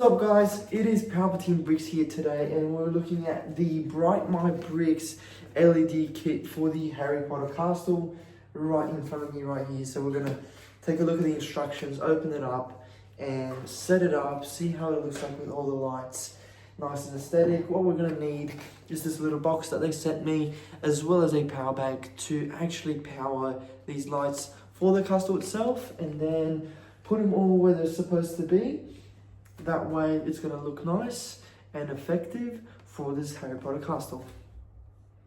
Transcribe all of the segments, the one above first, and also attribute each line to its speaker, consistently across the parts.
Speaker 1: What's up guys, it is Palpatine Bricks here today and we're looking at the Bright My Bricks LED kit for the Harry Potter castle right in front of me right here. So we're going to take a look at the instructions, open it up and set it up, see how it looks like with all the lights. Nice and aesthetic. What we're going to need is this little box that they sent me, as well as a power bank to actually power these lights for the castle itself, and then put them all where they're supposed to be. That way it's going to look nice and effective for this Harry Potter castle.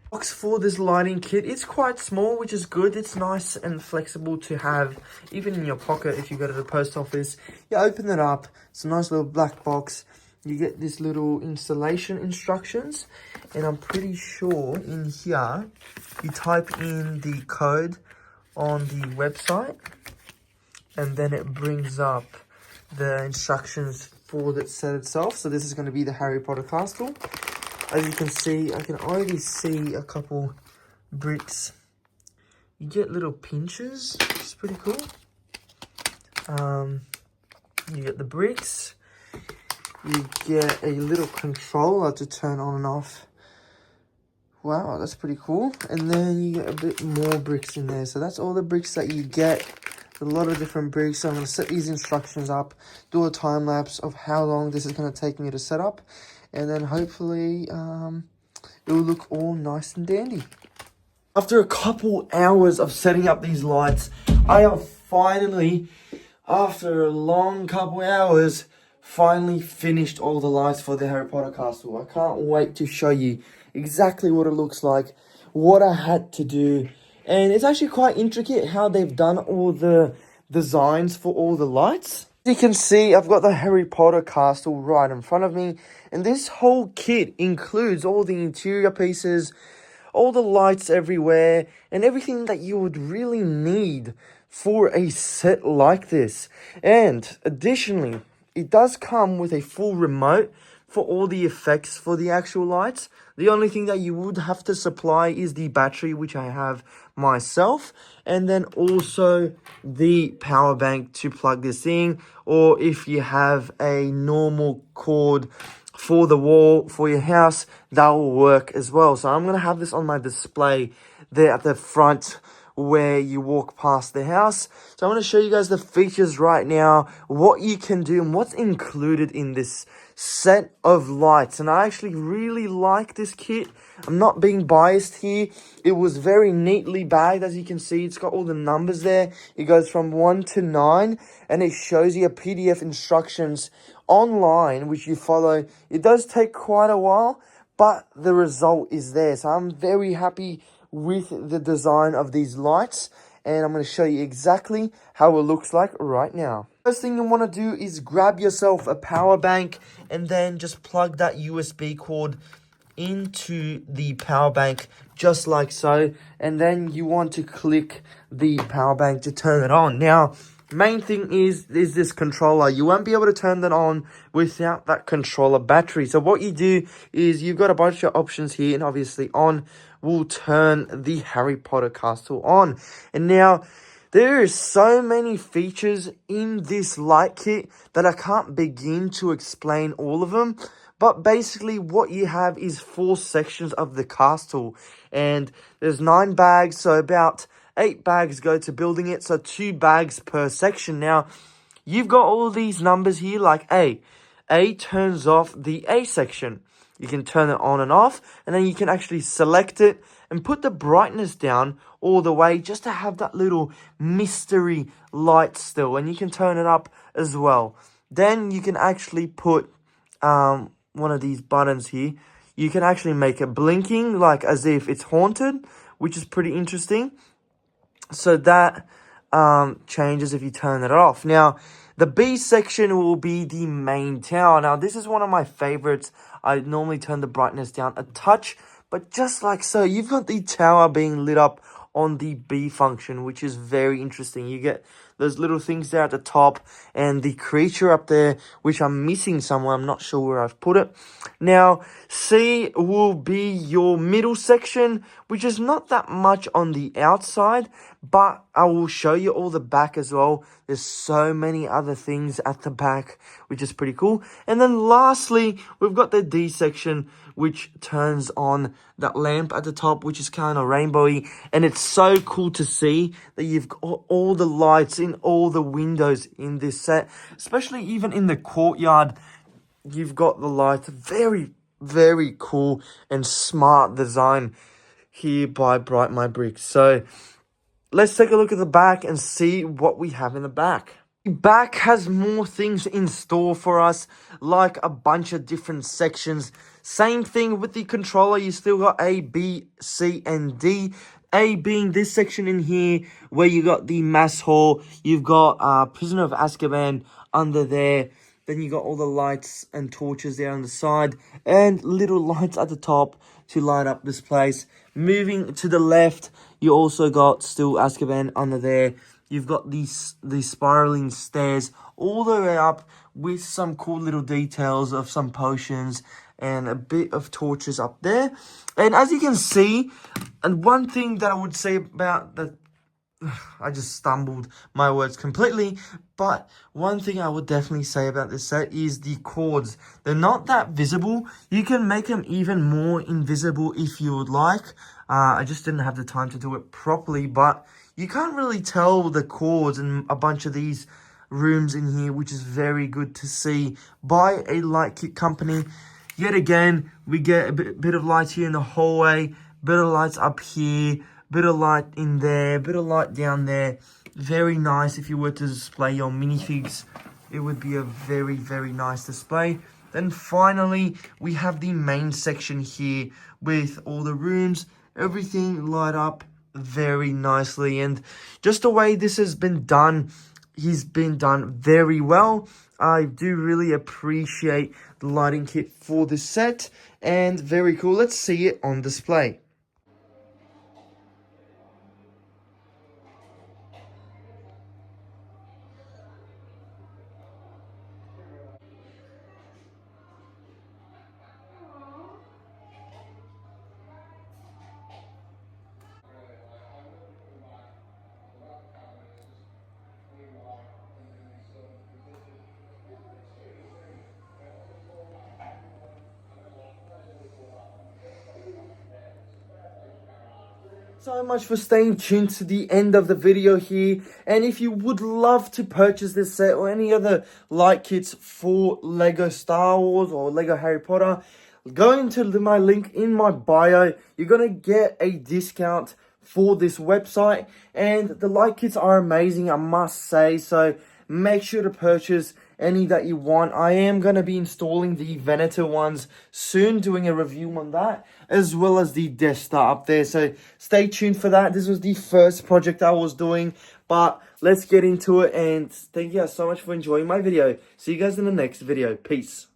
Speaker 1: Box for this lighting kit, it's quite small, which is good. It's nice and flexible to have even in your pocket if you go to the post office. You open it up, it's a nice little black box. You get this little installation instructions, and I'm pretty sure in here you type in the code on the website and then it brings up the instructions for the set itself. So this is going to be the Harry Potter castle. As you can see, I can already see a couple bricks. You get little pinches, which is pretty cool. You get the bricks. You get a little controller to turn on and off. Wow, that's pretty cool. And then you get a bit more bricks in there. So that's all the bricks that you get. A lot of different bricks. So I'm going to set these instructions up, do a time lapse of how long this is going to take me to set up, and then hopefully it will look all nice and dandy. After a couple hours of setting up these lights, I have finally, after a long couple hours, finally finished all the lights for the Harry Potter castle. I can't wait to show you exactly what it looks like, what I had to do. And it's actually quite intricate how they've done all the designs for all the lights. As you can see, I've got the Harry Potter castle right in front of me. And this whole kit includes all the interior pieces, all the lights everywhere, and everything that you would really need for a set like this. And additionally, it does come with a full remote for all the effects for the actual lights. The only thing that you would have to supply is the battery, which I have myself, and then also the power bank to plug this in, or if you have a normal cord for the wall for your house, that will work as well. So I'm going to have this on my display there at the front where you walk past the house. So I'm going to show you guys the features right now, what you can do and what's included in this set of lights. And I actually really like this kit. I'm not being biased here. It was very neatly bagged. As you can see, it's got all the numbers there. It goes from 1 to 9 and it shows you a PDF instructions online which you follow. It does take quite a while, but the result is there. So I'm very happy with the design of these lights, and I'm going to show you exactly how it looks like right now. First thing you want to do is grab yourself a power bank and then just plug that USB cord into the power bank just like so, and then you want to click the power bank to turn it on. Now, main thing is this controller. You won't be able to turn that on without that controller battery. So what you do is you've got a bunch of options here, and obviously on will turn the Harry Potter castle on. And now there are so many features in this light kit that I can't begin to explain all of them. But basically what you have is 4 sections of the castle, and there's 9 bags, so about 8 bags go to building it, so 2 bags per section. Now, you've got all these numbers here, like A. A turns off the A section. You can turn it on and off, and then you can actually select it and put the brightness down all the way just to have that little mystery light still, and you can turn it up as well. Then you can actually put one of these buttons here. You can actually make it blinking, like as if it's haunted, which is pretty interesting. So that changes if you turn it off. Now, the B section will be the main tower. Now, this is one of my favorites. I normally turn the brightness down a touch, but just like so, you've got the tower being lit up on the B function, which is very interesting. You get those little things there at the top and the creature up there, which I'm missing somewhere. I'm not sure where I've put it. Now, C will be your middle section, which is not that much on the outside, but I will show you all the back as well. There's so many other things at the back, which is pretty cool. And then lastly, we've got the D section, which turns on that lamp at the top, which is kind of rainbowy. And it's so cool to see that you've got all the lights in all the windows in this set, especially even in the courtyard. You've got the lights. Very, very cool and smart design here by Bright My Bricks. So let's take a look at the back and see what we have in the back. The back has more things in store for us, like a bunch of different sections. Same thing with the controller. You still got A, B, C, and D. A being this section in here where you got the mass hall. You've got Prisoner of Azkaban under there. Then you got all the lights and torches there on the side, and little lights at the top to light up this place. Moving to the left, you also got still Azkaban under there. You've got these spiraling stairs all the way up with some cool little details of some potions and a bit of torches up there. And as you can see, and one thing that I would say about the I just stumbled my words completely. But one thing I would definitely say about this set is the cords. They're not that visible. You can make them even more invisible if you would like. I just didn't have the time to do it properly. But you can't really tell the cords in a bunch of these rooms in here, which is very good to see by a light kit company. Yet again, we get a bit of light here in the hallway, bit of lights up here, bit of light in there, bit of light down there. Very nice. If you were to display your minifigs, it would be a very, very nice display. Then finally, we have the main section here with all the rooms, everything light up very nicely. And just the way this has been done, he's been done very well. I do really appreciate the lighting kit for this set, and very cool. Let's see it on display. So much for staying tuned to the end of the video here. And if you would love to purchase this set or any other light kits for Lego Star Wars or Lego Harry Potter, go into my link in my bio. You're going to get a discount for this website, and the light kits are amazing, I must say. So make sure to purchase any that you want. I am going to be installing the Venator ones soon, doing a review on that, as well as the Death Star up there. So stay tuned for that. This was the first project I was doing, but let's get into it. And thank you guys so much for enjoying my video. See you guys in the next video. Peace.